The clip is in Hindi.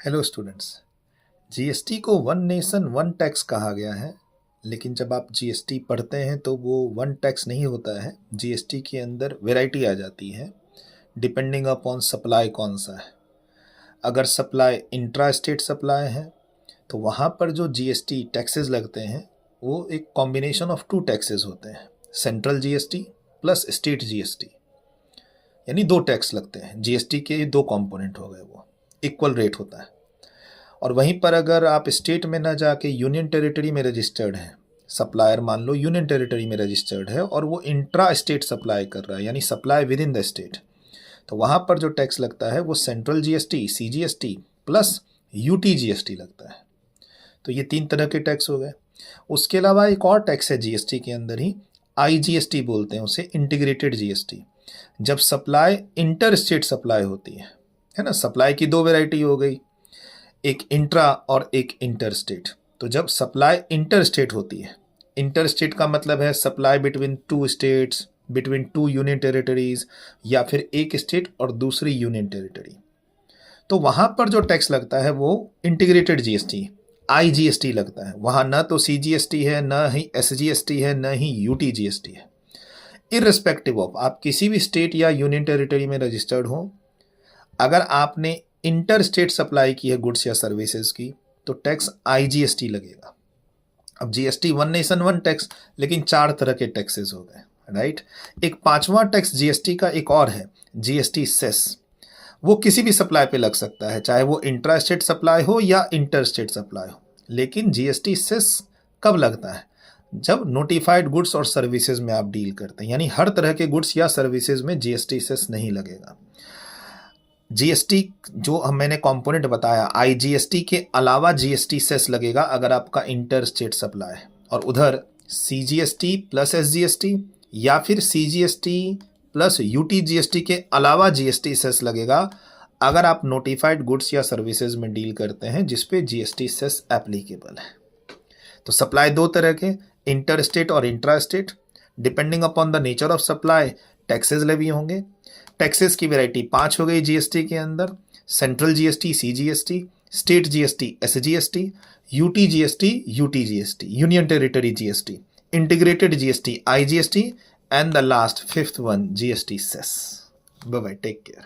Hello students. जीएसटी को वन नेशन वन टैक्स कहा गया है, लेकिन जब आप जीएसटी पढ़ते हैं तो वो वन टैक्स नहीं होता है। जीएसटी के अंदर वैरायटी आ जाती है डिपेंडिंग अपॉन सप्लाई कौन सा है। अगर सप्लाई इंट्रा स्टेट सप्लाई है तो वहाँ पर जो जीएसटी टैक्सेस लगते हैं वो एक कॉम्बिनेशन ऑफ टू टैक्सेस होते हैं, central GST plus state GST, यानी दो टैक्स लगते हैं। जीएसटी के दो कंपोनेंट हो गए, वो इक्वल रेट होता है। और वहीं पर अगर आप स्टेट में ना जाके यूनियन टेरिटरी में रजिस्टर्ड है, सप्लायर मान लो यूनियन टेरिटरी में रजिस्टर्ड है और वो इंट्रा स्टेट सप्लाई कर रहा है, यानी supply with in the state, तो वहाँ पर जो टैक्स लगता है वो central GST, CGST plus UT GST लगता है। तो ये तीन तरह के टैक्स हो गए। उसके अलावा एक और टैक्स है जीएसटी के अंदर ही, आईजीएसटी बोलते हैं उसे, इंटीग्रेटेड जीएसटी। जब सप्लाई इंटर स्टेट सप्लाई होती है ना, सप्लाई की दो वेराइटी हो गई, एक इंट्रा और एक इंटर स्टेट। तो जब सप्लाई इंटर स्टेट होती है, इंटर स्टेट का मतलब है supply between two states, between two union territories, या फिर एक स्टेट और दूसरी यूनियन टेरिटरी, तो वहाँ पर जो टैक्स लगता है वो इंटीग्रेटेड जीएसटी, आईजीएसटी लगता है। वहाँ न तो सीजीएसटी है, न ही एसजीएसटी है, न ही यूटी जीएसटी है। इररिस्पेक्टिव ऑफ आप किसी भी स्टेट या यूनियन टेरिटरी में रजिस्टर्ड हो, अगर आपने इंटर स्टेट सप्लाई की है गुड्स या सर्विसेज की, तो टैक्स आईजीएसटी लगेगा। अब GST one nation one tax, लेकिन चार तरह के टैक्सेस हो गए, राइट। एक पांचवा टैक्स जीएसटी का एक और है, जीएसटी सेस। वो किसी भी सप्लाई पे लग सकता है, चाहे वो इंट्रा स्टेट सप्लाई हो या इंटर स्टेट सप्लाई हो। लेकिन जीएसटी सेस कब लगता है? जब नोटिफाइड गुड्स और सर्विसेज में आप डील करते हैं, यानी हर तरह के गुड्स या सर्विसेज में जीएसटी सेस नहीं लगेगा। जीएसटी जो मैंने कंपोनेंट बताया, आईजीएसटी के अलावा जीएसटी सेस लगेगा अगर आपका इंटर स्टेट सप्लाई है, और उधर सीजीएसटी प्लस एसजीएसटी या फिर सीजीएसटी प्लस यूटी जीएसटी के अलावा जीएसटी सेस लगेगा अगर आप नोटिफाइड गुड्स या सर्विसेज में डील करते हैं जिसपे जीएसटी सेस एप्लीकेबल है। तो सप्लाई दो तरह के, इंटर स्टेट और intra state. Depending upon the nature of supply taxes levy होंगे। टैक्सेस की वैरायटी 5 हो गई जीएसटी के अंदर, central GST CGST, state GST SGST, UT GST UT GST, union territory GST, integrated GST IGST, and the last fifth one GST cess. Bye bye, take care.